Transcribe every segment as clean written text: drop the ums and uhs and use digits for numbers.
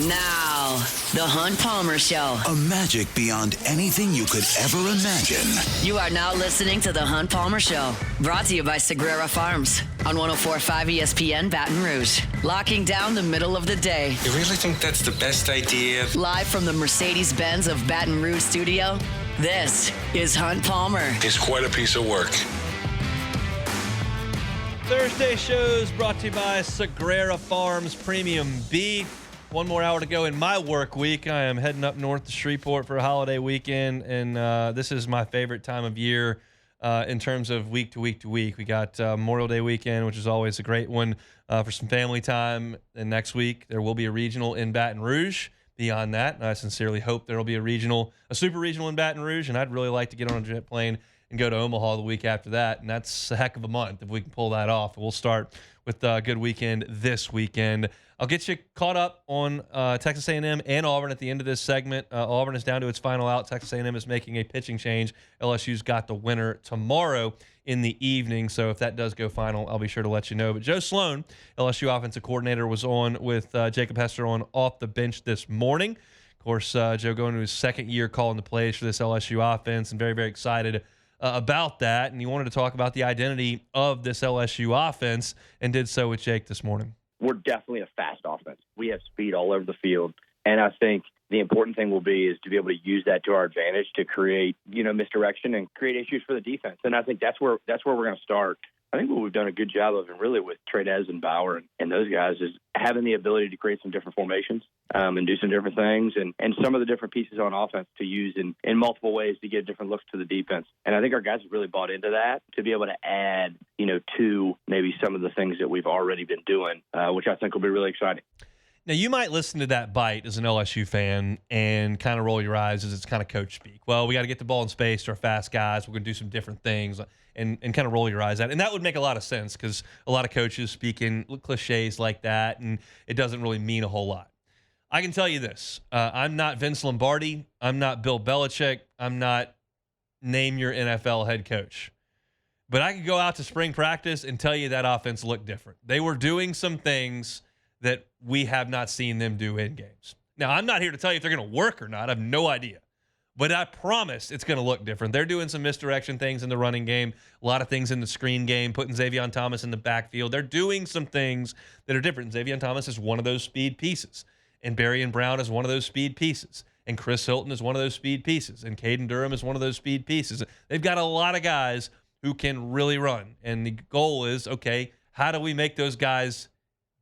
Now, the Hunt Palmer Show. A magic beyond anything you could ever imagine. You are now listening to the Hunt Palmer Show. Brought to you by Sagrera Farms on 104.5 ESPN Baton Rouge. Locking down the middle of the day. You really think that's the best idea? Live from the Mercedes-Benz of Baton Rouge studio, this is Hunt Palmer. It's quite a piece of work. Thursday shows brought to you by Sagrera Farms Premium Beef. One more hour to go in my work week. I am heading up north to Shreveport for a holiday weekend, and this is my favorite time of year in terms of week to week to week. We got Memorial Day weekend, which is always a great one for some family time, and next week there will be a regional in Baton Rouge. Beyond that, I sincerely hope there will be a super regional in Baton Rouge, and I'd really like to get on a jet plane and go to Omaha the week after that, and that's a heck of a month if we can pull that off. We'll start with a good weekend this weekend. I'll get you caught up on Texas A&M and Auburn at the end of this segment. Auburn is down to its final out. Texas A&M is making a pitching change. LSU's got the winner tomorrow in the evening, so if that does go final, I'll be sure to let you know. But Joe Sloan, LSU offensive coordinator, was on with Jacob Hester on Off the Bench this morning. Of course, Joe going to his second year calling the plays for this LSU offense, and very, very excited about that. And he wanted to talk about the identity of this LSU offense, and did so with Jake this morning. We're definitely a fast offense. We have speed all over the field. And I think the important thing will be is to be able to use that to our advantage to create, misdirection and create issues for the defense. And I think that's where we're going to start. I think what we've done a good job of, and really with Trey'Dez and Bauer and those guys, is having the ability to create some different formations and do some different things, and some of the different pieces on offense to use in multiple ways to get different looks to the defense. And I think our guys have really bought into that, to be able to add, to maybe some of the things that we've already been doing, which I think will be really exciting. Now, you might listen to that bite as an LSU fan and kind of roll your eyes as it's kind of coach speak. Well, we got to get the ball in space to our fast guys. We're going to do some different things and kind of roll your eyes at it. And that would make a lot of sense because a lot of coaches speak in cliches like that, and it doesn't really mean a whole lot. I can tell you this. I'm not Vince Lombardi. I'm not Bill Belichick. I'm not name your NFL head coach. But I could go out to spring practice and tell you that offense looked different. They were doing some things that we have not seen them do in games. Now, I'm not here to tell you if they're going to work or not. I have no idea. But I promise it's going to look different. They're doing some misdirection things in the running game, a lot of things in the screen game, putting Xavier Thomas in the backfield. They're doing some things that are different. Xavier Thomas is one of those speed pieces, and Berrien Brown is one of those speed pieces, and Chris Hilton is one of those speed pieces, and Caden Durham is one of those speed pieces. They've got a lot of guys who can really run, and the goal is, okay, how do we make those guys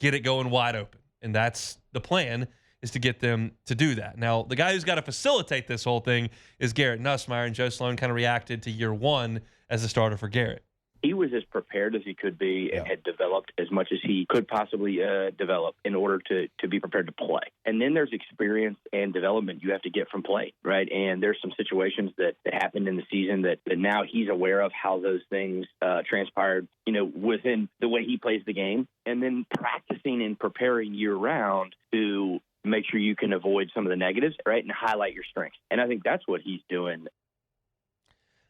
get it going wide open? And that's the plan, is to get them to do that. Now, the guy who's got to facilitate this whole thing is Garrett Nussmeier, and Joe Sloan kind of reacted to year one as a starter for Garrett. He was as prepared as he could be and had developed as much as he could possibly develop in order to be prepared to play. And then there's experience and development you have to get from play, right? And there's some situations that happened in the season that now he's aware of how those things transpired, within the way he plays the game. And then practicing and preparing year-round to make sure you can avoid some of the negatives, right, and highlight your strengths. And I think that's what he's doing.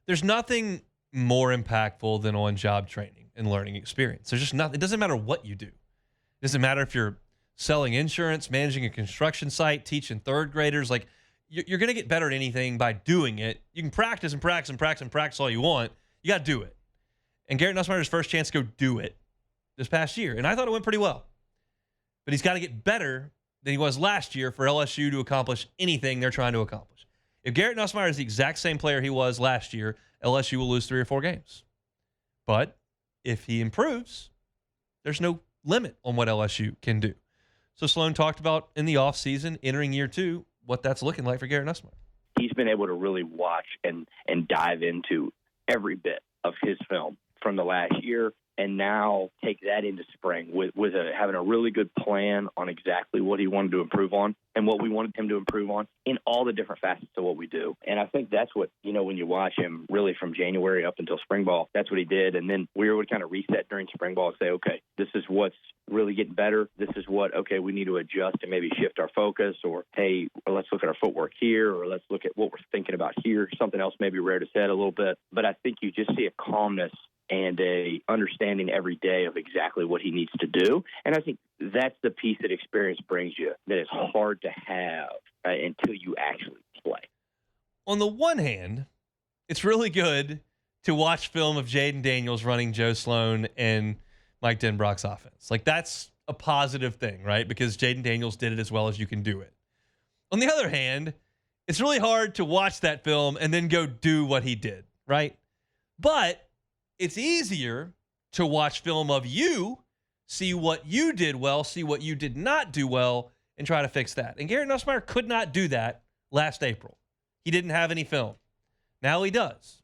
There's nothing more impactful than on-job training and learning experience. There's just nothing. It doesn't matter what you do. It doesn't matter if you're selling insurance, managing a construction site, teaching third graders. Like, you're going to get better at anything by doing it. You can practice and practice and practice and practice all you want. You got to do it. And Garrett Nussmeier's first chance to go do it this past year, and I thought it went pretty well. But he's got to get better than he was last year for LSU to accomplish anything they're trying to accomplish. If Garrett Nussmeier is the exact same player he was last year, LSU will lose 3 or 4 games. But if he improves, there's no limit on what LSU can do. So Sloan talked about in the offseason, entering year 2, what that's looking like for Garrett Nussmeier. He's been able to really watch and dive into every bit of his film from the last year, and now take that into spring with having a really good plan on exactly what he wanted to improve on and what we wanted him to improve on in all the different facets of what we do. And I think that's what, when you watch him really from January up until spring ball, that's what he did. And then we would kind of reset during spring ball and say, okay, this is what's really getting better. This is okay, we need to adjust and maybe shift our focus, or, hey, let's look at our footwork here, or let's look at what we're thinking about here. Something else maybe reared its head a little bit. But I think you just see a calmness and a understanding every day of exactly what he needs to do. And I think that's the piece that experience brings you that is hard to have until you actually play. On the one hand, it's really good to watch film of Jaden Daniels running Joe Sloan and Mike Denbrock's offense. Like, that's a positive thing, right? Because Jaden Daniels did it as well as you can do it. On the other hand, it's really hard to watch that film and then go do what he did, right? But it's easier to watch film of you, see what you did well, see what you did not do well, and try to fix that. And Garrett Nussmeier could not do that last April. He didn't have any film. Now he does.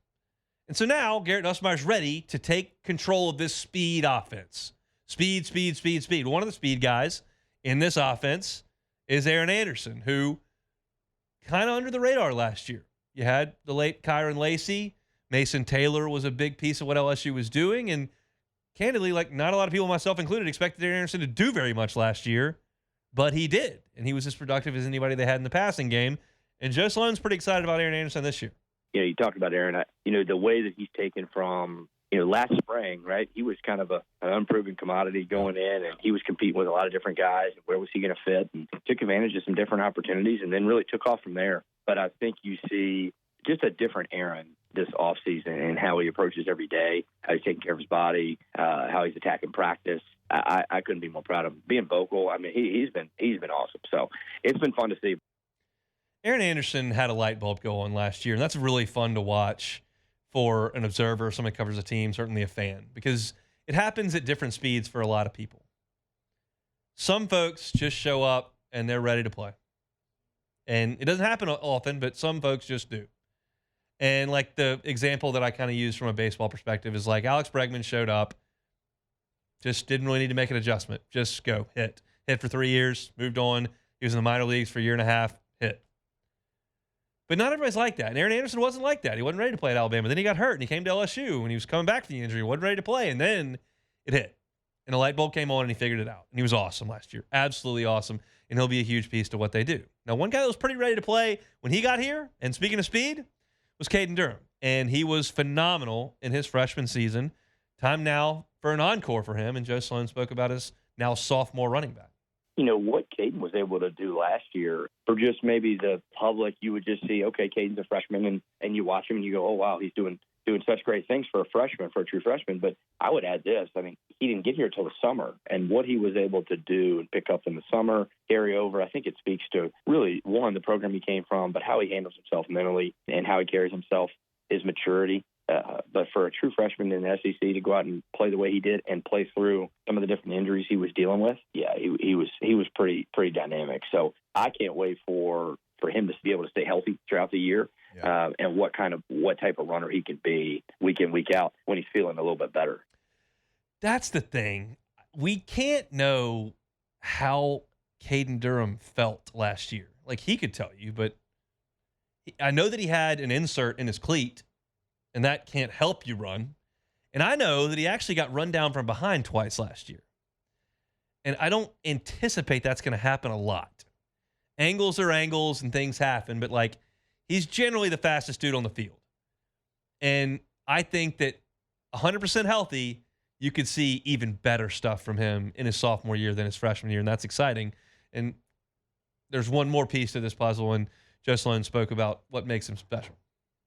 And so now Garrett Nussmeier's ready to take control of this speed offense. Speed, speed, speed, speed. One of the speed guys in this offense is Aaron Anderson, who kind of under the radar last year. You had the late Kyron Lacey. Mason Taylor was a big piece of what LSU was doing. And candidly, like, not a lot of people, myself included, expected Aaron Anderson to do very much last year. But he did. And he was as productive as anybody they had in the passing game. And Joe Sloan's pretty excited about Aaron Anderson this year. You talked about Aaron. The way that he's taken from, last spring, right? He was kind of an unproven commodity going in, and he was competing with a lot of different guys. Where was he going to fit? And took advantage of some different opportunities and then really took off from there. But I think you see just a different Aaron this offseason and how he approaches every day, how he's taking care of his body, how he's attacking practice. I couldn't be more proud of him. Being vocal, I mean, he's been awesome. So it's been fun to see. Aaron Anderson had a light bulb go on last year, and that's really fun to watch for an observer, somebody who covers a team, certainly a fan, because it happens at different speeds for a lot of people. Some folks just show up and they're ready to play. And it doesn't happen often, but some folks just do. And like the example that I kind of use from a baseball perspective is like Alex Bregman showed up, just didn't really need to make an adjustment. Just go, hit. Hit for 3 years, moved on. He was in the minor leagues for a year and a half, hit. But not everybody's like that. And Aaron Anderson wasn't like that. He wasn't ready to play at Alabama. Then he got hurt, and he came to LSU, and he was coming back from the injury. He wasn't ready to play, and then it hit. And a light bulb came on, and he figured it out. And he was awesome last year. Absolutely awesome. And he'll be a huge piece to what they do. Now, one guy that was pretty ready to play when he got here, and speaking of speed, was Caden Durham. And he was phenomenal in his freshman season. Time now for an encore for him, and Joe Sloan spoke about his now sophomore running back. What Caden was able to do last year, for just maybe the public, you would just see, okay, Caden's a freshman, and you watch him and you go, oh, wow, he's doing such great things for a freshman, for a true freshman. But I would add this. I mean, he didn't get here till the summer, and what he was able to do and pick up in the summer, carry over, I think it speaks to really, one, the program he came from, but how he handles himself mentally and how he carries himself, his maturity. But for a true freshman in the SEC to go out and play the way he did and play through some of the different injuries he was dealing with, yeah, he was pretty dynamic. So I can't wait for him to be able to stay healthy throughout the year, and what type of runner he can be week in, week out when he's feeling a little bit better. That's the thing. We can't know how Caden Durham felt last year. Like, he could tell you, but I know that he had an insert in his cleat, and that can't help you run. And I know that he actually got run down from behind twice last year. And I don't anticipate that's going to happen a lot. Angles are angles and things happen, but like, he's generally the fastest dude on the field. And I think that 100% healthy, you could see even better stuff from him in his sophomore year than his freshman year, and that's exciting. And there's one more piece to this puzzle, and Joe Sloan spoke about what makes him special.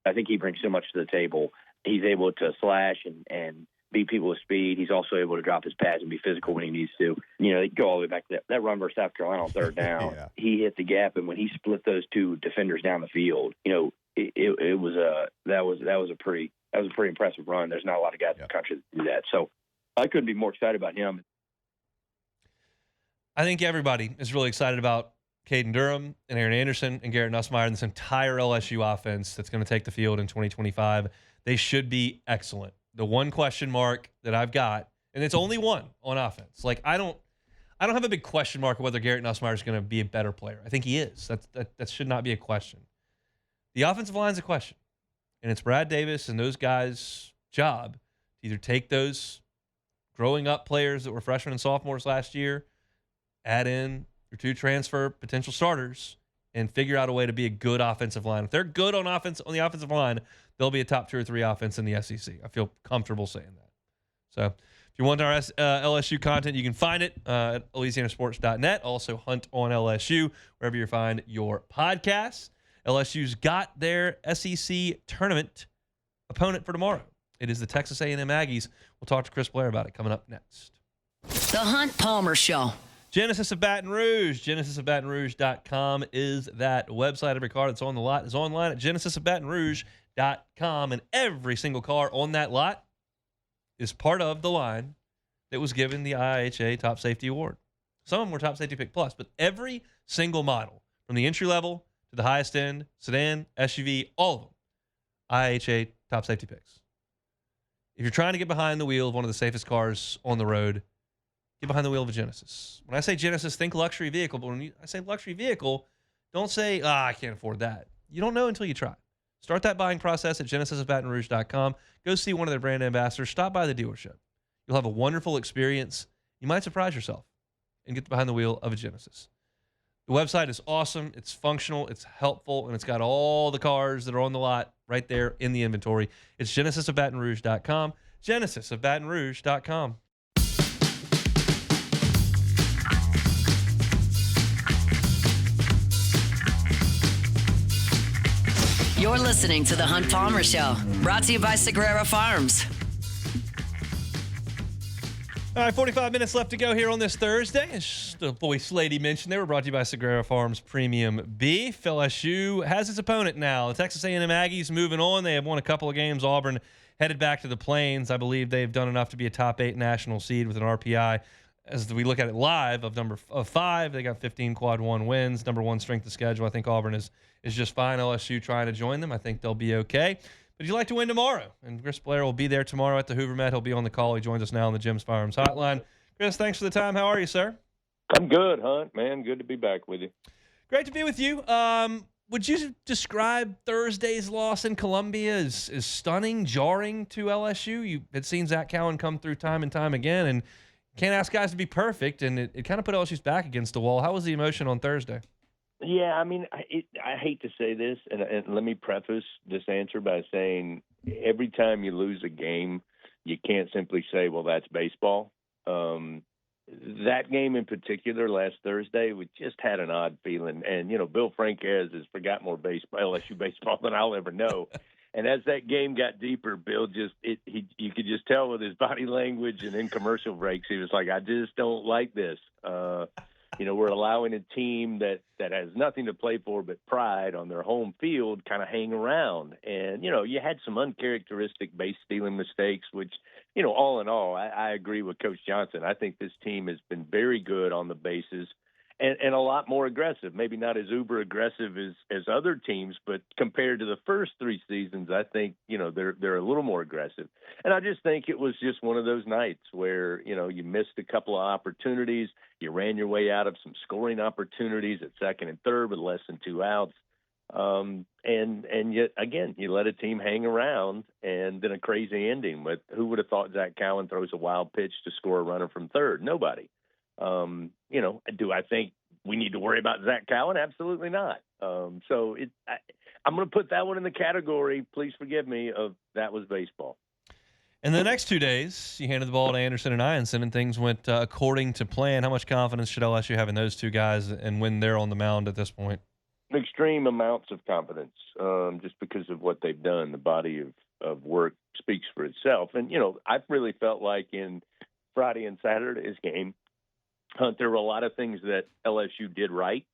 I think he brings so much to the table. He's able to slash and beat people with speed. He's also able to drop his pads and be physical when he needs to. They go all the way back to that run versus South Carolina on third down. Yeah. He hit the gap, and when he split those two defenders down the field, that was a pretty impressive run. There's not a lot of guys in the country that do that. So I couldn't be more excited about him. I think everybody is really excited about Caden Durham and Aaron Anderson and Garrett Nussmeier and this entire LSU offense that's going to take the field in 2025. They should be excellent. The one question mark that I've got, and it's only one on offense. Like, I don't have a big question mark of whether Garrett Nussmeier is going to be a better player. I think he is. That should not be a question. The offensive line is a question, and it's Brad Davis and those guys' job to either take those growing up players that were freshmen and sophomores last year, add in your two transfer potential starters, and figure out a way to be a good offensive line. If they're good on the offensive line, they'll be a top 2 or 3 offense in the SEC. I feel comfortable saying that. So if you want our LSU content, you can find it at LouisianaSports.net. Also, Hunt on LSU, wherever you find your podcasts. LSU's got their SEC tournament opponent for tomorrow. It is the Texas A&M Aggies. We'll talk to Chris Blair about it coming up next. The Hunt Palmer Show. Genesis of Baton Rouge. GenesisofBatonRouge.com is that website. Every car that's on the lot is online at GenesisofBatonRouge.com. And every single car on that lot is part of the line that was given the IHA Top Safety Award. Some of them were Top Safety Pick Plus, but every single model, from the entry level to the highest end, sedan, SUV, all of them, IHA Top Safety Picks. If you're trying to get behind the wheel of one of the safest cars on the road, get behind the wheel of a Genesis. When I say Genesis, think luxury vehicle. But when I say luxury vehicle, don't say, I can't afford that. You don't know until you try. Start that buying process at GenesisofBatonRouge.com. Go see one of their brand ambassadors. Stop by the dealership. You'll have a wonderful experience. You might surprise yourself and get behind the wheel of a Genesis. The website is awesome. It's functional. It's helpful. And it's got all the cars that are on the lot right there in the inventory. It's GenesisofBatonRouge.com. GenesisofBatonRouge.com. You're listening to The Hunt Palmer Show, brought to you by Sagrera Farms. All right, 45 minutes left to go here on this Thursday. As the boy Slady mentioned, they were brought to you by Sagrera Farms Premium Beef. LSU has its opponent now. The Texas A&M Aggies moving on. They have won a couple of games. Auburn headed back to the Plains. I believe they've done enough to be a top 8 national seed with an RPI. As we look at it live, of 5, they got 15 quad 1 wins. Number 1 strength of schedule. I think Auburn is just fine. LSU trying to join them. I think they'll be okay. But you'd like to win tomorrow. And Chris Blair will be there tomorrow at the Hoover Met. He'll be on the call. He joins us now on the Jim's Firearms Hotline. Chris, thanks for the time. How are you, sir? I'm good, Hunt, man. Good to be back with you. Great to be with you. Would you describe Thursday's loss in Columbia as stunning, jarring to LSU? You had seen Zach Cowan come through time and time again, and can't ask guys to be perfect, and it kind of put LSU's back against the wall. How was the emotion on Thursday? Yeah, I mean, I hate to say this, and let me preface this answer by saying every time you lose a game, you can't simply say, well, that's baseball. That game in particular last Thursday, we just had an odd feeling. And, Bill Franquez has forgot more LSU baseball than I'll ever know. And as that game got deeper, Bill you could just tell with his body language and in commercial breaks, he was like, I just don't like this. We're allowing a team that has nothing to play for but pride on their home field kind of hang around. And, you had some uncharacteristic base stealing mistakes, which, all in all, I agree with Coach Johnson. I think this team has been very good on the bases and a lot more aggressive. Maybe not as uber aggressive as other teams, but compared to the first 3 seasons, I think, they're a little more aggressive. And I just think it was just one of those nights where, you missed a couple of opportunities. You ran your way out of some scoring opportunities at second and third with less than 2 outs. And yet, again, you let a team hang around and then a crazy ending with who would have thought Zach Cowan throws a wild pitch to score a runner from third? Nobody. Do I think we need to worry about Zach Cowan? Absolutely not. I'm going to put that one in the category, please forgive me, of that was baseball. And the next 2 days, you handed the ball to Anderson and Ianson, and things went according to plan. How much confidence should LSU have in those 2 guys and when they're on the mound at this point? Extreme amounts of confidence, just because of what they've done. The body of work speaks for itself. And, I really felt like in Friday and Saturday's game, Hunt, there were a lot of things that LSU did right,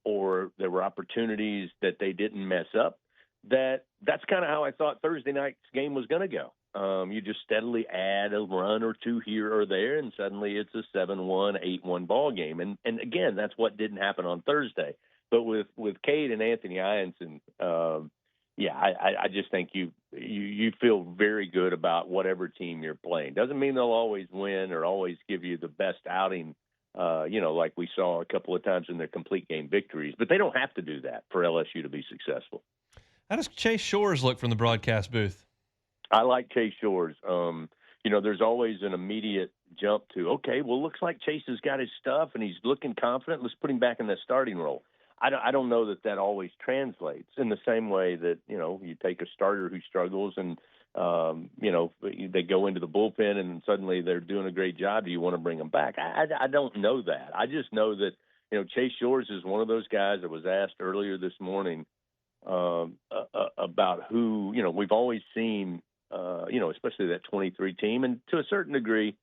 or there were opportunities that they didn't mess up. That's kind of how I thought Thursday night's game was going to go. You just steadily add a run or 2 here or there, and suddenly it's a 7-1, 8-1 ball game. And again, that's what didn't happen on Thursday. But with Cade and Anthony Ianson, I just think you feel very good about whatever team you're playing. Doesn't mean they'll always win or always give you the best outing, like we saw a couple of times in their complete game victories. But they don't have to do that for LSU to be successful. How does Chase Shores look from the broadcast booth? I like Chase Shores. There's always an immediate jump to, okay, well, looks like Chase has got his stuff and he's looking confident. Let's put him back in that starting role. I don't know that always translates in the same way that, you take a starter who struggles and, they go into the bullpen and suddenly they're doing a great job. Do you want to bring them back? I don't know that. I just know that, Chase Shores is one of those guys that was asked earlier this morning about who, we've always seen, especially that 23 team. And to a certain degree,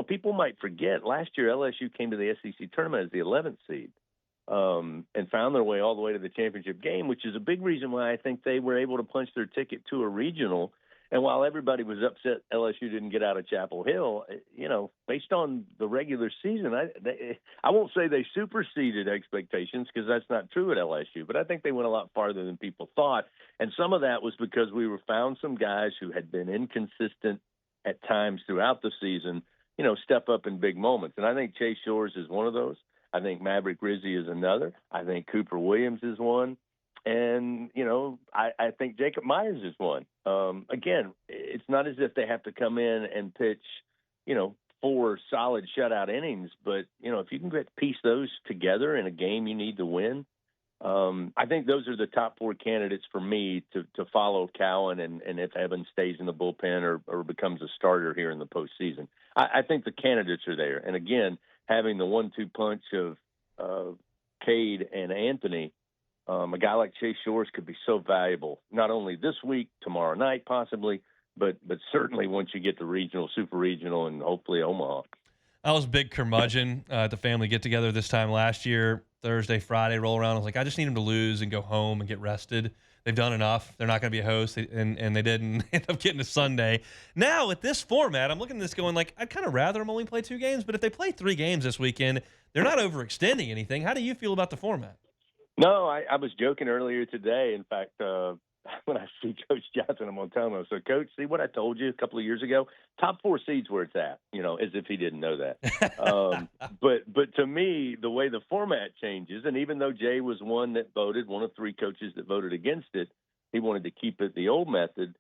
people might forget last year LSU came to the SEC tournament as the 11th seed and found their way all the way to the championship game, which is a big reason why I think they were able to punch their ticket to a regional. And while everybody was upset LSU didn't get out of Chapel Hill, based on the regular season, I won't say they superseded expectations because that's not true at LSU, but I think they went a lot farther than people thought. And some of that was because we found some guys who had been inconsistent at times throughout the season, step up in big moments. And I think Chase Shores is one of those. I think Maverick Rizzi is another. I think Cooper Williams is one. And, I think Jacob Myers is one. Again, it's not as if they have to come in and pitch, 4 solid shutout innings. But, if you can piece those together in a game you need to win, I think those are the top 4 candidates for me to follow Cowan and if Evans stays in the bullpen or becomes a starter here in the postseason. I think the candidates are there. And, again, having the 1-2 punch of Cade and Anthony, a guy like Chase Shores could be so valuable, not only this week, tomorrow night possibly, but certainly once you get to regional, super regional, and hopefully Omaha. I was a big curmudgeon at the family get-together this time last year, Thursday, Friday, roll around. I was like, I just need them to lose and go home and get rested. They've done enough. They're not going to be a host, and they didn't end up getting a Sunday. Now, with this format, I'm looking at this going like, I'd kind of rather them only play 2 games, but if they play 3 games this weekend, they're not overextending anything. How do you feel about the format? No, I was joking earlier today. In fact, when I see Coach Johnson, I'm going to tell him, so, Coach, see what I told you a couple of years ago? Top 4 seeds where it's at, as if he didn't know that. But to me, the way the format changes, and even though Jay was one of 3 coaches that voted against it, he wanted to keep it the old method.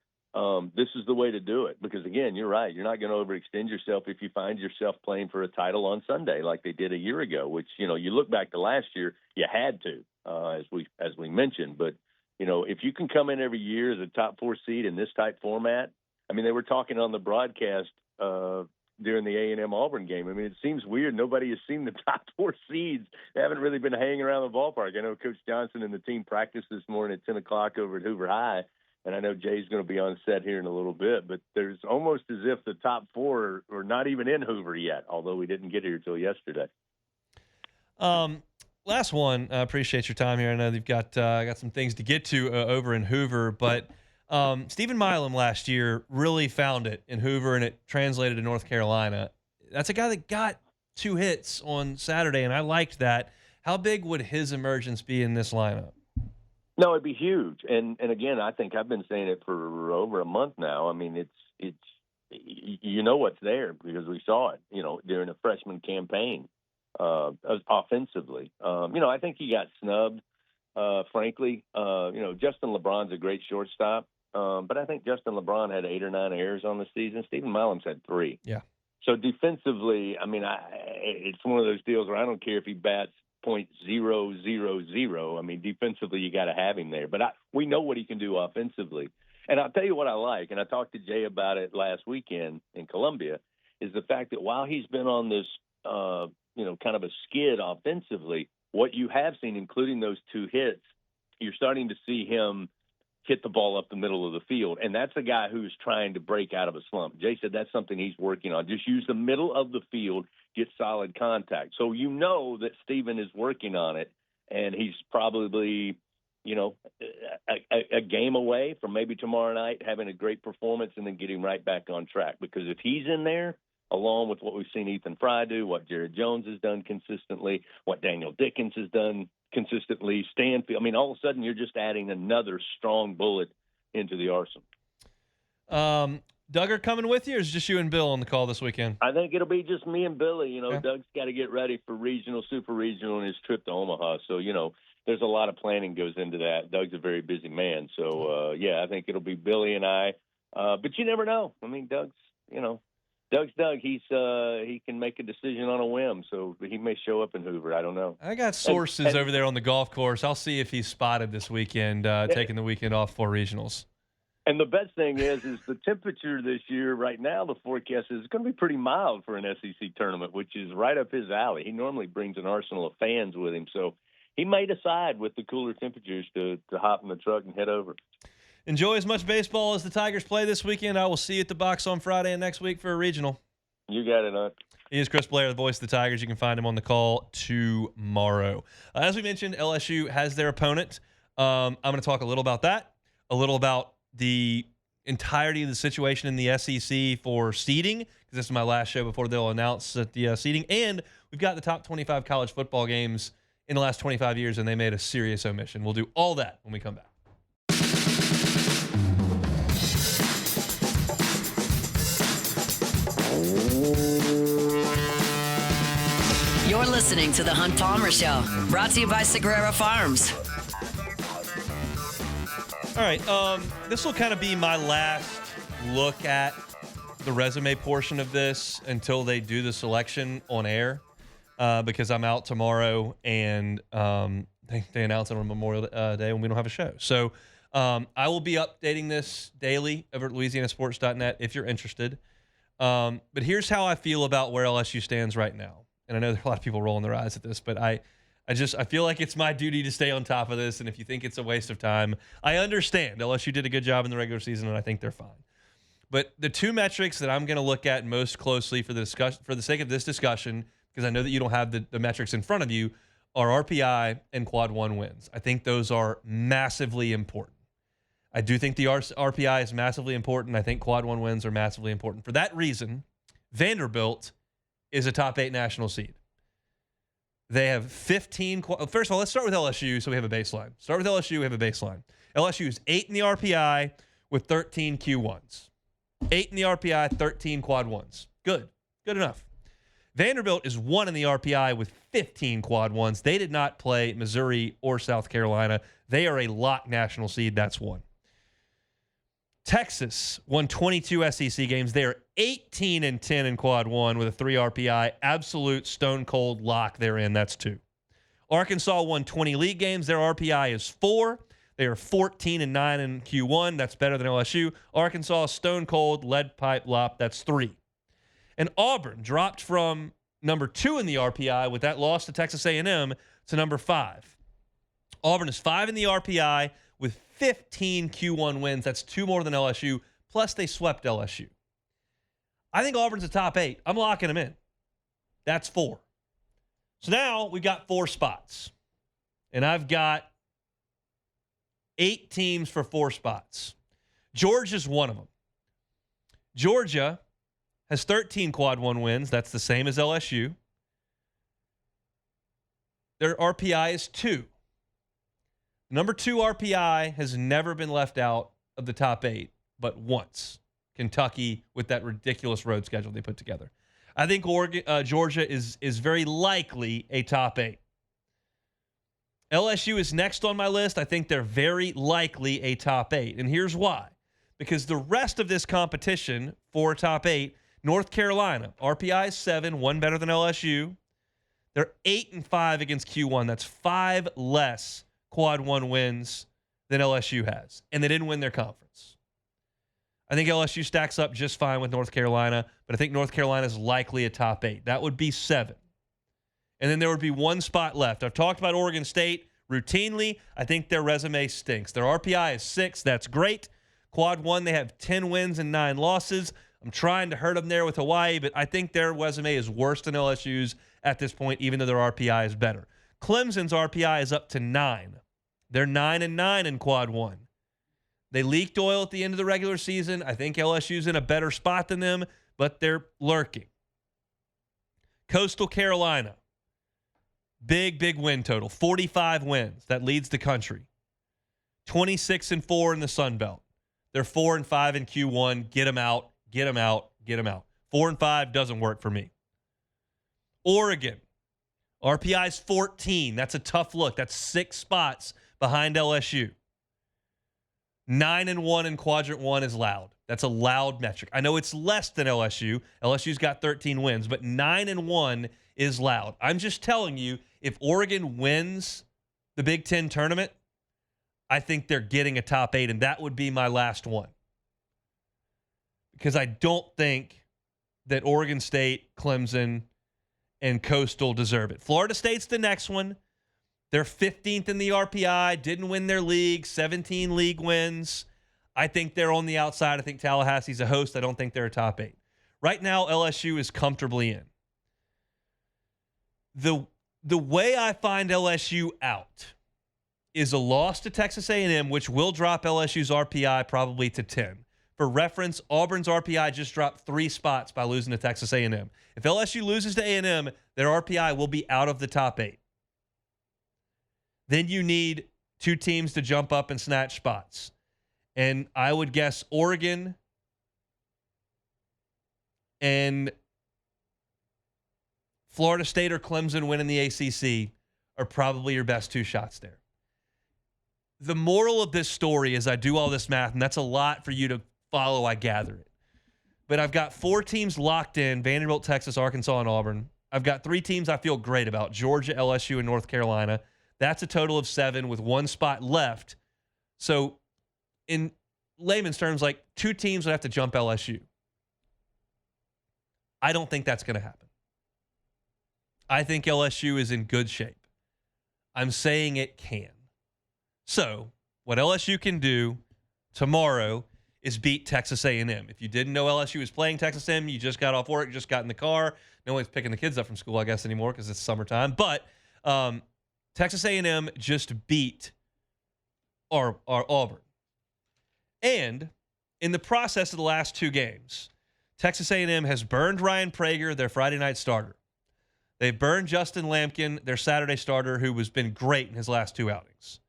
This is the way to do it because, again, you're right. You're not going to overextend yourself if you find yourself playing for a title on Sunday like they did a year ago, which, you look back to last year, you had to, as we mentioned. But, if you can come in every year as a top 4 seed in this type format, I mean, they were talking on the broadcast during the A&M Auburn game. I mean, it seems weird. Nobody has seen the top 4 seeds. They haven't really been hanging around the ballpark. I know Coach Johnson and the team practiced this morning at 10 o'clock over at Hoover High. And I know Jay's going to be on set here in a little bit, but there's almost as if the top 4 are not even in Hoover yet, although we didn't get here till yesterday. Last one. I appreciate your time here. I know you've got some things to get to over in Hoover, but Stephen Milam last year really found it in Hoover, and it translated to North Carolina. That's a guy that got 2 hits on Saturday, and I liked that. How big would his emergence be in this lineup? No, it'd be huge. And again, I think I've been saying it for over a month now. I mean, it's what's there because we saw it, during the freshman campaign offensively. I think he got snubbed, frankly. Justin LeBron's a great shortstop, but I think Justin LeBron had 8 or 9 errors on the season. Stephen Milam's had 3. Yeah. So defensively, I mean, it's one of those deals where I don't care if he bats .000. I mean, defensively, you got to have him there. But we know what he can do offensively. And I'll tell you what I like, and I talked to Jay about it last weekend in Columbia, is the fact that while he's been on this, kind of a skid offensively, what you have seen, including those 2 hits, you're starting to see him hit the ball up the middle of the field. And that's a guy who's trying to break out of a slump. Jay said that's something he's working on. Just use the middle of the field, get solid contact. So that Stephen is working on it, and he's probably, a game away from maybe tomorrow night having a great performance and then getting right back on track. Because if he's in there, along with what we've seen Ethan Fry do, what Jared Jones has done consistently, what Daniel Dickens has done consistently, Stanfield, I mean, all of a sudden you're just adding another strong bullet into the arsenal. Duggar coming with you, or is it just you and Bill on the call this weekend? I think it'll be just me and Billy. Okay. Doug's got to get ready for regional, super regional, and his trip to Omaha. So, there's a lot of planning goes into that. Doug's a very busy man. So, I think it'll be Billy and I. But you never know. I mean, Doug's, Doug's Doug. He can make a decision on a whim, so he may show up in Hoover. I don't know. I got sources over there on the golf course. I'll see if he's spotted this weekend, taking the weekend off for regionals. And the best thing is the temperature this year, right now, the forecast is going to be pretty mild for an SEC tournament, which is right up his alley. He normally brings an arsenal of fans with him, so he may decide with the cooler temperatures to hop in the truck and head over. Enjoy as much baseball as the Tigers play this weekend. I will see you at the box on Friday and next week for a regional. You got it, Hunt. He is Chris Blair, the voice of the Tigers. You can find him on the call tomorrow. As we mentioned, LSU has their opponent. I'm going to talk a little about that, a little about the entirety of the situation in the SEC for seeding, because this is my last show before they'll announce the seeding. And we've got the top 25 college football games in the last 25 years, and they made a serious omission. We'll do all that when we come back. You're listening to The Hunt Palmer Show, brought to you by Sagrera Farms. All right, this will kind of be my last look at the resume portion of this until they do the selection on air, because I'm out tomorrow, and they announce it on Memorial Day when we don't have a show. So I will be updating this daily over at LouisianaSports.net if you're interested. But here's how I feel about where LSU stands right now. And I know there are a lot of people rolling their eyes at this, but I feel like it's my duty to stay on top of this. And if you think it's a waste of time, I understand. LSU did a good job in the regular season, and I think they're fine. But the two metrics that I'm going to look at most closely for the sake of this discussion, because I know that you don't have the metrics in front of you, are RPI and quad one wins. I think those are massively important. I do think the RPI is massively important. I think quad one wins are massively important. For that reason, Vanderbilt is a top 8 national seed. They have 15. First of all, let's start with LSU so we have a baseline. Start with LSU, we have a baseline. LSU is 8 in the RPI with 13 Q1s. 8 in the RPI, 13 quad ones. Good enough. Vanderbilt is 1 in the RPI with 15 quad ones. They did not play Missouri or South Carolina. They are a lock national seed. That's 1. Texas won 22 SEC games. They are 18-10 in quad one with a 3 RPI. Absolute stone cold lock they're in. That's 2. Arkansas won 20 league games. Their RPI is 4. They are 14-9 in Q1. That's better than LSU. Arkansas, stone cold, lead pipe lop. That's 3. And Auburn dropped from number 2 in the RPI with that loss to Texas A&M to number 5. Auburn is 5 in the RPI with 15 Q1 wins. That's 2 more than LSU. Plus, they swept LSU. I think Auburn's a top 8. I'm locking them in. That's 4. So now we've got 4 spots. And I've got 8 teams for 4 spots. Georgia's one of them. Georgia has 13 quad one wins. That's the same as LSU. Their RPI is 2. Number 2 RPI has never been left out of the top 8, but once. Kentucky with that ridiculous road schedule they put together. I think Georgia is very likely a top 8. LSU is next on my list. I think they're very likely a top 8. And here's why. Because the rest of this competition for a top 8, North Carolina, RPI is 7, 1 better than LSU. They're 8-5 against Q1. That's 5 less quad one wins than LSU has. And they didn't win their conference. I think LSU stacks up just fine with North Carolina, but I think North Carolina is likely a top 8. That would be 7. And then there would be 1 spot left. I've talked about Oregon State routinely. I think their resume stinks. Their RPI is 6. That's great. Quad 1, they have 10 wins and 9 losses. I'm trying to hurt them there with Hawaii, but I think their resume is worse than LSU's at this point, even though their RPI is better. Clemson's RPI is up to 9. They're 9-9 in quad 1. They leaked oil at the end of the regular season. I think LSU's in a better spot than them, but they're lurking. Coastal Carolina, big win total, 45 wins. That leads the country. 26-4 in the Sun Belt. They're 4-5 in Q1. Get them out. 4-5 doesn't work for me. Oregon, RPI is 14. That's a tough look. That's 6 spots behind LSU. 9-1 in quadrant 1 is loud. That's a loud metric. I know it's less than LSU. LSU's got 13 wins, but 9-1 is loud. I'm just telling you, if Oregon wins the Big Ten tournament, I think they're getting a top 8, and that would be my last one. Because I don't think that Oregon State, Clemson, and Coastal deserve it. Florida State's the next one. They're 15th in the RPI, didn't win their league, 17 league wins. I think they're on the outside. I think Tallahassee's a host. I don't think they're a top 8. Right now, LSU is comfortably in. The way I find LSU out is a loss to Texas A&M, which will drop LSU's RPI probably to 10. For reference, Auburn's RPI just dropped 3 spots by losing to Texas A&M. If LSU loses to A&M, their RPI will be out of the top 8. Then you need 2 teams to jump up and snatch spots. And I would guess Oregon and Florida State or Clemson winning the ACC are probably your best 2 shots there. The moral of this story is I do all this math, and that's a lot for you to follow, I gather it. But I've got 4 teams locked in: Vanderbilt, Texas, Arkansas, and Auburn. I've got 3 teams I feel great about: Georgia, LSU, and North Carolina. That's a total of 7 with 1 spot left. So in layman's terms, like 2 teams would have to jump LSU. I don't think that's going to happen. I think LSU is in good shape. I'm saying it can. So what LSU can do tomorrow is beat Texas A&M. If you didn't know LSU was playing Texas A&M, you just got off work, you just got in the car. No one's picking the kids up from school, I guess, anymore because it's summertime. But Texas A&M just beat our Auburn. And in the process of the last 2 games, Texas A&M has burned Ryan Prager, their Friday night starter. They've burned Justin Lampkin, their Saturday starter, who has been great in his last 2 outings.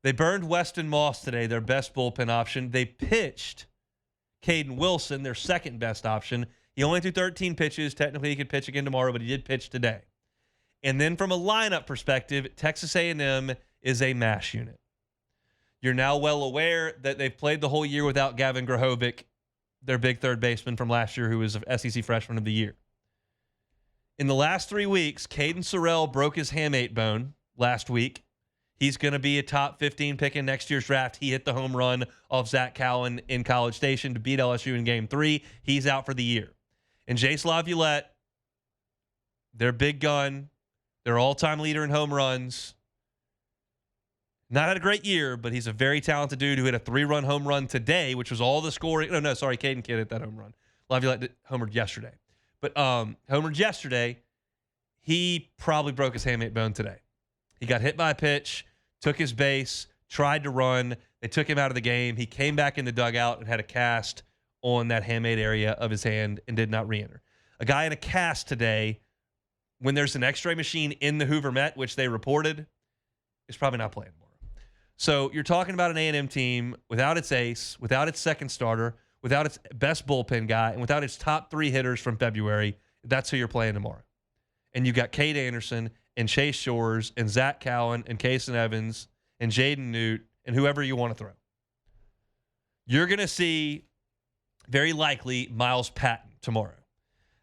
They burned Weston Moss today, their best bullpen option. They pitched Caden Wilson, their second best option. He only threw 13 pitches. Technically, he could pitch again tomorrow, but he did pitch today. And then from a lineup perspective, Texas A&M is a mash unit. You're now well aware that they've played the whole year without Gavin Grahovic, their big third baseman from last year, who was an SEC Freshman of the Year. In the last 3 weeks, Caden Sorrell broke his hamate bone last week. He's going to be a top 15 pick in next year's draft. He hit the home run off Zach Cowan in College Station to beat LSU in Game 3. He's out for the year. And Jace Laviolette, their big gun, their all-time leader in home runs. Not had a great year, but he's a very talented dude who hit a 3-run home run today, which was all the scoring. Sorry, Caden Kidd hit that home run. Laviolette homered yesterday. But homered yesterday, he probably broke his hamate bone today. He got hit by a pitch, took his base, tried to run. They took him out of the game. He came back in the dugout and had a cast on that hamate area of his hand and did not re-enter. A guy in a cast today, when there's an x-ray machine in the Hoover Met, which they reported, is probably not playing tomorrow. So you're talking about an A&M team without its ace, without its second starter, without its best bullpen guy, and without its top 3 hitters from February. That's who you're playing tomorrow. And you got Cade Anderson and Chase Shores and Zach Cowan and Kason Evans and Jaden Newt and whoever you want to throw. You're going to see, very likely, Miles Patton tomorrow.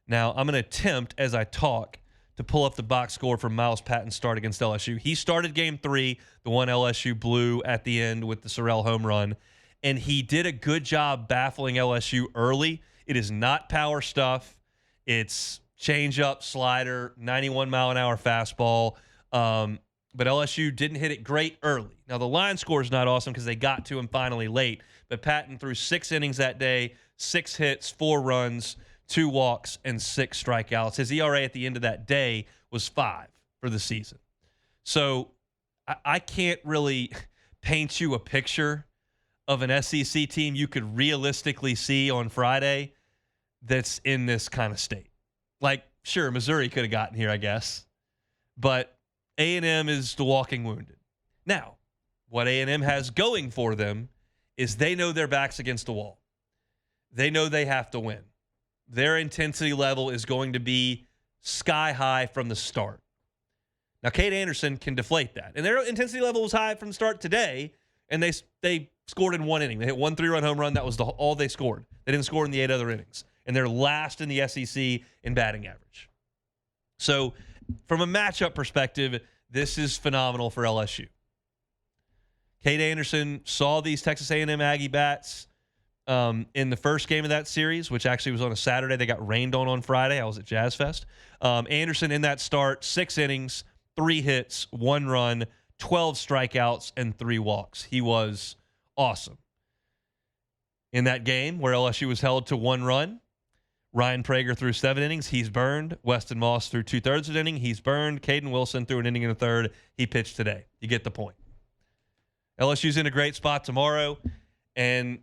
Now, I'm going to attempt, as I talk, to pull up the box score for Miles Patton's start against LSU. He started Game 3, the one LSU blew at the end with the Sorrell home run, and he did a good job baffling LSU early. It is not power stuff. It's changeup, slider, 91-mile-an-hour fastball. But LSU didn't hit it great early. Now, the line score is not awesome because they got to him finally late. But Patton threw 6 innings that day, 6 hits, 4 runs, 2 walks, and 6 strikeouts. His ERA at the end of that day was 5 for the season. So I can't really paint you a picture of an SEC team you could realistically see on Friday that's in this kind of state. Like, sure, Missouri could have gotten here, I guess. But A&M is the walking wounded. Now, what A&M has going for them is they know their back's against the wall. They know they have to win. Their intensity level is going to be sky high from the start. Now, Cade Anderson can deflate that. And their intensity level was high from the start today. and they scored in one inning. They hit 1 3-run home run. That was all they scored. They didn't score in the 8 other innings, and they're last in the SEC in batting average. So, from a matchup perspective, this is phenomenal for LSU. Cade Anderson saw these Texas A&M Aggie bats in the first game of that series, which actually was on a Saturday. They got rained on Friday. I was at Jazz Fest. Anderson in that start, 6 innings, 3 hits, 1 run, 12 strikeouts, and 3 walks. He was awesome. In that game where LSU was held to 1 run, Ryan Prager threw 7 innings. He's burned. Weston Moss threw 2/3 of an inning. He's burned. Caden Wilson threw an inning and a third. He pitched today. You get the point. LSU's in a great spot tomorrow, and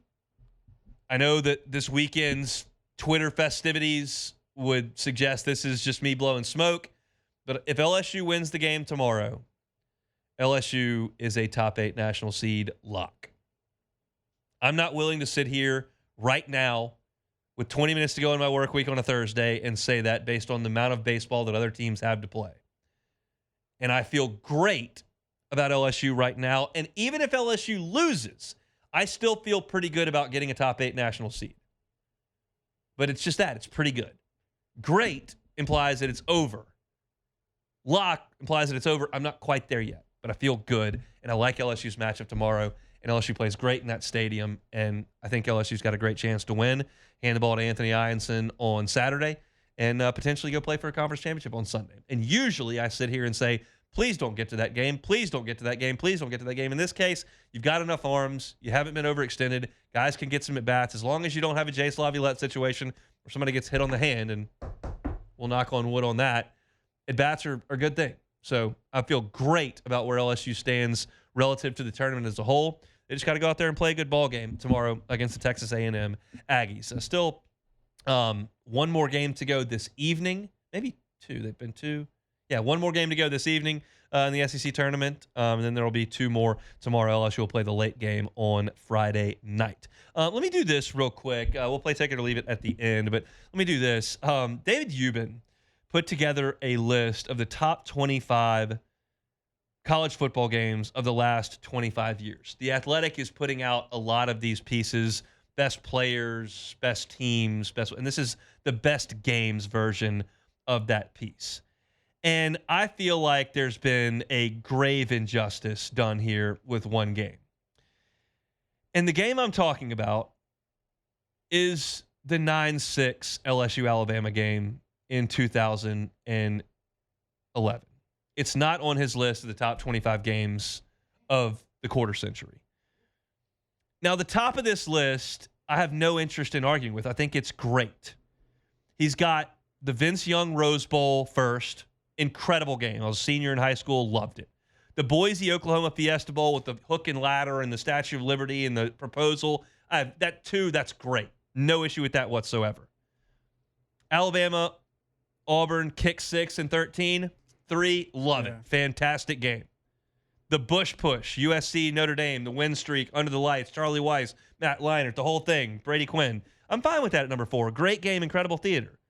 I know that this weekend's Twitter festivities would suggest this is just me blowing smoke, but if LSU wins the game tomorrow, LSU is a top 8 national seed lock. I'm not willing to sit here right now with 20 minutes to go in my work week on a Thursday and say that based on the amount of baseball that other teams have to play. And I feel great about LSU right now. And even if LSU loses, I still feel pretty good about getting a top 8 national seed. But it's just that. It's pretty good. Great implies that it's over. Lock implies that it's over. I'm not quite there yet, but I feel good. And I like LSU's matchup tomorrow. And LSU plays great in that stadium. And I think LSU's got a great chance to win. Hand the ball to Anthony Ianson on Saturday and potentially go play for a conference championship on Sunday. And usually I sit here and say, please don't get to that game. Please don't get to that game. Please don't get to that game. In this case, you've got enough arms. You haven't been overextended. Guys can get some at-bats. As long as you don't have a Jace Laviolette situation where somebody gets hit on the hand, and we'll knock on wood on that, at-bats are a good thing. So I feel great about where LSU stands relative to the tournament as a whole. They just got to go out there and play a good ball game tomorrow against the Texas A&M Aggies. Still one more game to go this evening. Maybe 2. They've been 2. Yeah, 1 more game to go this evening in the SEC tournament. And then there will be 2 more tomorrow. LSU will play the late game on Friday night. Let me do this real quick. We'll play Take It or Leave It at the end. But let me do this. David Ubin put together a list of the top 25 college football games of the last 25 years. The Athletic is putting out a lot of these pieces, best players, best teams, and this is the best games version of that piece. And I feel like there's been a grave injustice done here with one game. And the game I'm talking about is the 9-6 LSU-Alabama game in 2011. It's not on his list of the top 25 games of the quarter century. Now, the top of this list, I have no interest in arguing with. I think it's great. He's got the Vince Young Rose Bowl first. Incredible game. I was a senior in high school, loved it. The Boise, Oklahoma Fiesta Bowl with the hook and ladder and the Statue of Liberty and the proposal, that's great. No issue with that whatsoever. Alabama, Auburn, kick 6 and 13. 3, love it. Fantastic game. The Bush Push, USC, Notre Dame, the win streak, Under the Lights, Charlie Weiss, Matt Leinart, the whole thing, Brady Quinn. I'm fine with that at number 4. Great game, incredible theater.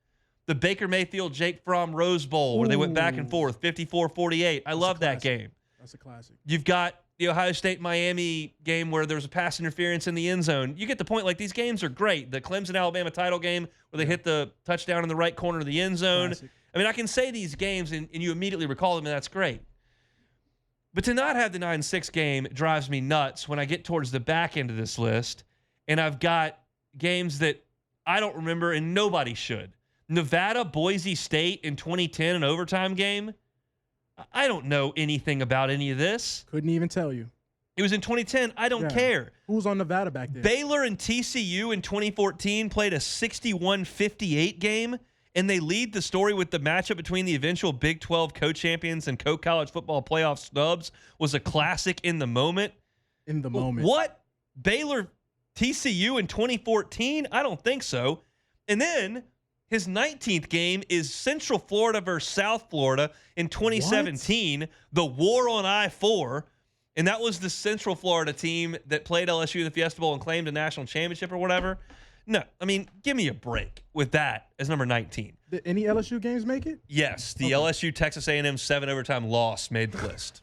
The Baker Mayfield, Jake Fromm Rose Bowl, where they went back and forth, 54-48. I love that game. That's a classic. You've got the Ohio State-Miami game where there was a pass interference in the end zone. You get the point. Like, these games are great. The Clemson-Alabama title game where they hit the touchdown in the right corner of the end zone. Classic. I mean, I can say these games, and you immediately recall them, and that's great. But to not have the 9-6 game drives me nuts when I get towards the back end of this list, and I've got games that I don't remember, and nobody should. Nevada, Boise State in 2010, an overtime game. I don't know anything about any of this. Couldn't even tell you. It was in 2010. I don't care. Who was on Nevada back then? Baylor and TCU in 2014 played a 61-58 game, and they lead the story with the matchup between the eventual Big 12 co-champions and co-college football playoff snubs was a classic in the moment. In the moment. What? Baylor, TCU in 2014? I don't think so. And then his 19th game is Central Florida versus South Florida in 2017, what? The war on I-4. And that was the Central Florida team that played LSU in the Fiesta Bowl and claimed a national championship or whatever. No, I mean, give me a break with that as number 19. Did any LSU games make it? Yes, the LSU Texas A&M 7 overtime loss made the list.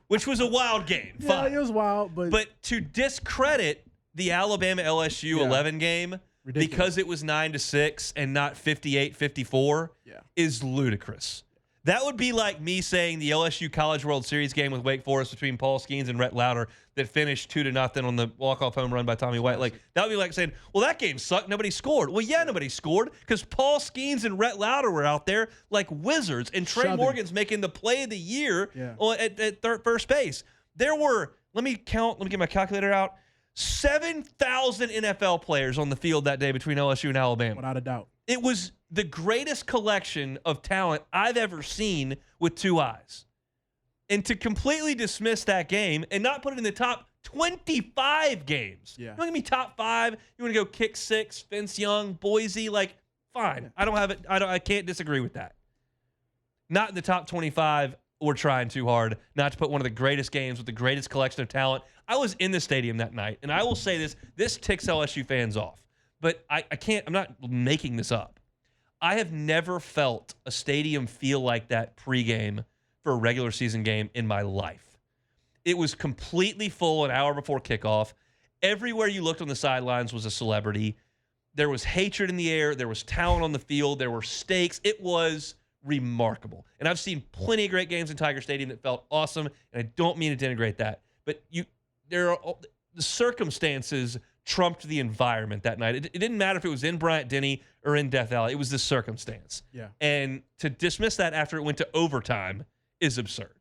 which was a wild game. Yeah, Fine. it was wild, But to discredit the Alabama LSU 11 game Ridiculous. because it was 9-6 and not 58-54 is ludicrous. That would be like me saying the LSU College World Series game with Wake Forest between Paul Skeens and Rhett Lauder that finished 2-0 on the walk-off home run by Tommy White. Like, that would be like saying, well, that game sucked. Nobody scored. Well, yeah, nobody scored because Paul Skeens and Rhett Lauder were out there like wizards, and Trey Morgan's making the play of the year at first base. There were, let me get my calculator out, 7,000 NFL players on the field that day between LSU and Alabama. Without a doubt. It was the greatest collection of talent I've ever seen with two eyes. And to completely dismiss that game and not put it in the top 25 games. Yeah. You want to give me top 5? You want to go kick 6, Vince Young, Boise? Like, fine. I don't have it. I can't disagree with that. Not in the top 25. We're trying too hard not to put one of the greatest games with the greatest collection of talent. I was in the stadium that night, and I will say this ticks LSU fans off. But I can't, I'm not making this up. I have never felt a stadium feel like that pregame for a regular season game in my life. It was completely full an hour before kickoff. Everywhere you looked on the sidelines was a celebrity. There was hatred in the air. There was talent on the field. There were stakes. It was remarkable. And I've seen plenty of great games in Tiger Stadium that felt awesome, and I don't mean to denigrate that. But the circumstances trumped the environment that night. It didn't matter if it was in Bryant-Denny or in Death Valley. It was the circumstance. Yeah. And to dismiss that after it went to overtime is absurd.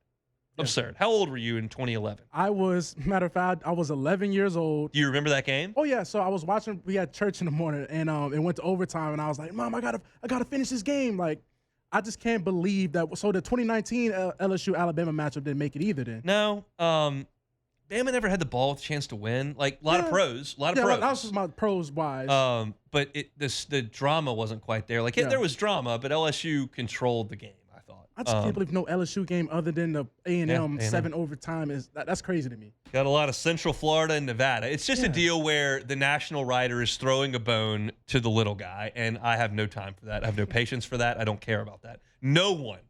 Yeah. Absurd. How old were you in 2011? I was 11 years old. Do you remember that game? Oh yeah. So I was watching. We had church in the morning, and it went to overtime, and I was like, "Mom, I gotta finish this game." Like, I just can't believe that. So the 2019 LSU Alabama matchup didn't make it either. Then no. Bama never had the ball with a chance to win. Like, a lot of pros. That was just my pros wise. But the drama wasn't quite there. Like, there was drama, but LSU controlled the game, I thought. I just can't believe no LSU game other than the A&M 7 overtime that's crazy to me. Got a lot of Central Florida and Nevada. It's just a deal where the national writer is throwing a bone to the little guy, and I have no time for that. I have no patience for that. I don't care about that. No one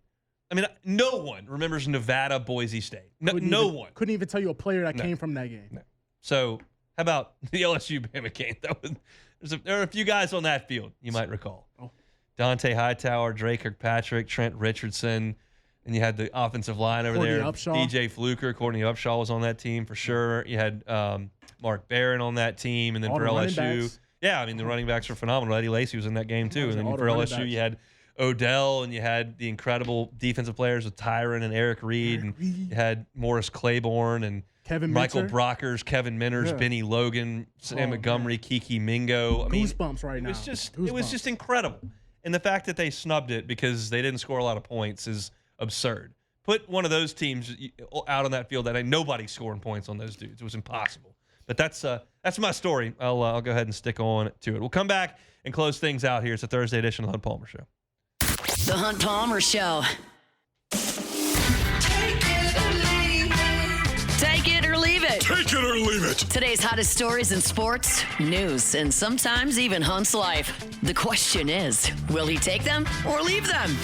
remembers Nevada, Boise State. No one. Couldn't even tell you a player that came from that game. No. So how about the LSU-Bama game? There are a few guys on that field you might recall. Oh. Dante Hightower, Drake Kirkpatrick, Trent Richardson, and you had the offensive line over there. DJ Fluker, Courtney Upshaw was on that team for sure. You had Mark Barron on that team, and then for LSU, the running backs were phenomenal. Eddie Lacy was in that game too, and then for LSU you had Odell, and you had the incredible defensive players with Tyron and Eric Reed, and you had Morris Claiborne and Michael Brockers, Kevin Minters, Benny Logan, Sam Montgomery, Kiki Mingo. Goosebumps right now. It was just incredible. And the fact that they snubbed it because they didn't score a lot of points is absurd. Put one of those teams out on that field that ain't nobody scoring points on those dudes. It was impossible. But that's my story. I'll go ahead and stick on to it. We'll come back and close things out here. It's a Thursday edition of the Hunt Palmer Show. The Hunt Palmer Show. Take it or leave it. Take it or leave it. Today's hottest stories in sports, news, and sometimes even Hunt's life. The question is, will he take them or leave them?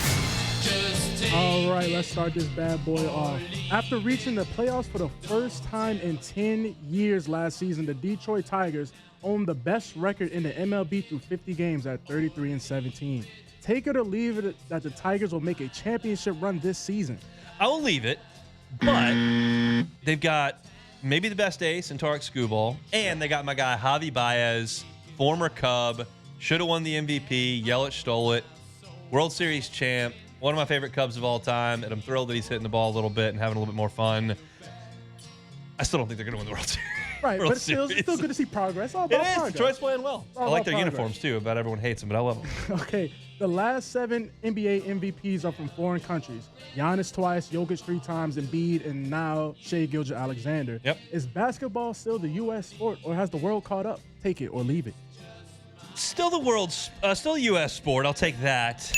All right, let's start this bad boy off. After reaching the playoffs for the first time in 10 years last season, the Detroit Tigers own the best record in the MLB through 50 games at 33-17. Take it or leave it that the Tigers will make a championship run this season. I'll leave it, but they've got maybe the best ace in Tarek Skubal, and they got my guy Javi Baez, former Cub, should have won the MVP. Yelich stole it. World Series champ, one of my favorite Cubs of all time, and I'm thrilled that he's hitting the ball a little bit and having a little bit more fun. I still don't think they're going to win the World Series. Right, but it's still good to see progress. All about it is. Progress. Detroit's playing well. I like their uniforms, too. About everyone hates them, but I love them. Okay, the last 7 NBA MVPs are from foreign countries. Giannis twice, Jokic 3 times, Embiid, and now Shai Gilgeous-Alexander. Yep. Is basketball still the U.S. sport, or has the world caught up? Take it or leave it. Still the U.S. sport. I'll take that.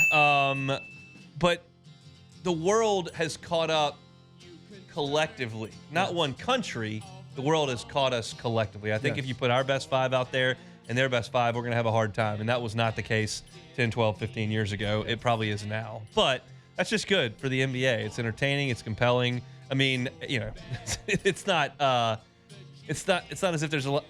But the world has caught up collectively. Not one country. The world has caught us collectively. I think if you put our best 5 out there and their best 5, we're going to have a hard time. And that was not the case 10, 12, 15 years ago. It probably is now. But that's just good for the NBA. It's entertaining. It's compelling. I mean, it's not as if there's a lot.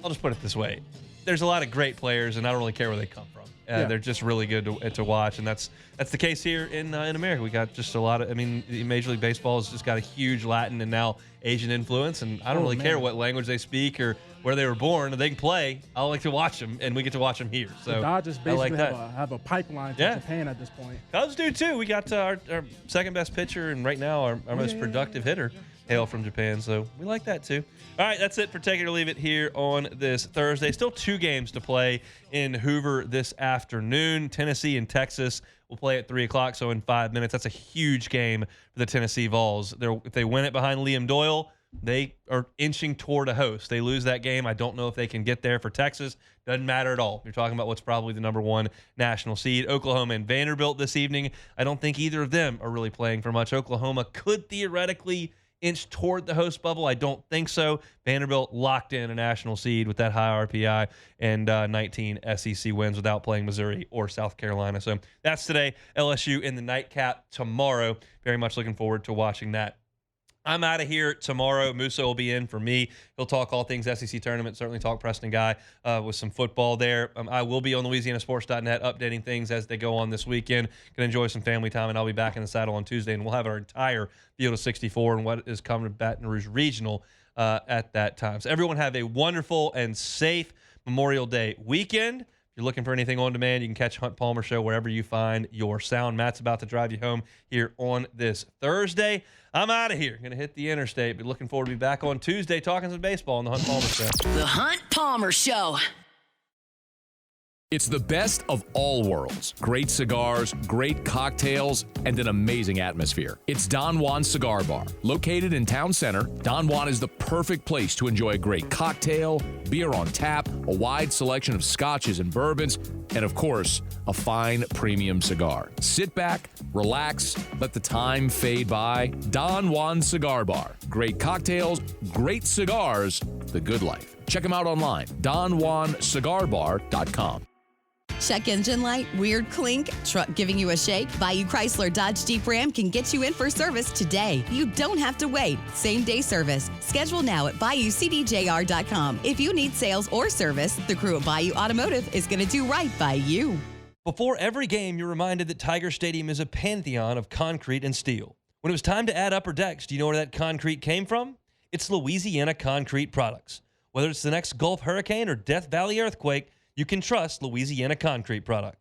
I'll just put it this way. There's a lot of great players, and I don't really care where they come from. They're just really good to watch, and that's the case here in America. We got just a lot of. I mean, Major League Baseball has just got a huge Latin and now Asian influence, and I don't really care what language they speak or where they were born. If they can play, I like to watch them, and we get to watch them here. So the Dodgers basically like have a pipeline to Japan at this point. Cubs do too. We got our second best pitcher, and right now our most productive hitter hail from Japan. So we like that too. All right, that's it for Take It or Leave It here on this Thursday. Still 2 games to play in Hoover this afternoon. Tennessee and Texas will play at 3 o'clock, so in 5 minutes. That's a huge game for the Tennessee Vols. If they win it behind Liam Doyle, they are inching toward a host. They lose that game, I don't know if they can get there. For Texas, doesn't matter at all. You're talking about what's probably the number 1 national seed. Oklahoma and Vanderbilt this evening. I don't think either of them are really playing for much. Oklahoma could theoretically inch toward the host bubble. I don't think so. Vanderbilt locked in a national seed with that high RPI and 19 SEC wins without playing Missouri or South Carolina. So that's today. LSU in the nightcap tomorrow. Very much looking forward to watching that. I'm out of here tomorrow. Musso will be in for me. He'll talk all things SEC tournament, certainly talk Preston Guy with some football there. I will be on LouisianaSports.net updating things as they go on this weekend. Going to enjoy some family time, and I'll be back in the saddle on Tuesday, and we'll have our entire Field of 64 and what is coming to Baton Rouge Regional at that time. So everyone have a wonderful and safe Memorial Day weekend. If you're looking for anything on demand, you can catch Hunt Palmer Show wherever you find your sound. Matt's about to drive you home here on this Thursday. I'm out of here. Going to hit the interstate, but looking forward to be back on Tuesday talking some baseball on the Hunt Palmer Show. The Hunt Palmer Show. It's the best of all worlds. Great cigars, great cocktails, and an amazing atmosphere. It's Don Juan's Cigar Bar. Located in Town Center, Don Juan is the perfect place to enjoy a great cocktail, beer on tap, a wide selection of scotches and bourbons, and of course, a fine premium cigar. Sit back, relax, let the time fade by. Don Juan's Cigar Bar. Great cocktails, great cigars, the good life. Check them out online, DonJuanCigarBar.com. Check engine light, weird clink, truck giving you a shake? Bayou Chrysler Dodge Jeep Ram can get you in for service today. You don't have to wait. Same day service. Schedule now at BayouCDJR.com. If you need sales or service, the crew at Bayou Automotive is going to do right by you. Before every game, you're reminded that Tiger Stadium is a pantheon of concrete and steel. When it was time to add upper decks, do you know where that concrete came from? It's Louisiana Concrete Products. Whether it's the next Gulf hurricane or Death Valley earthquake, you can trust Louisiana Concrete Products.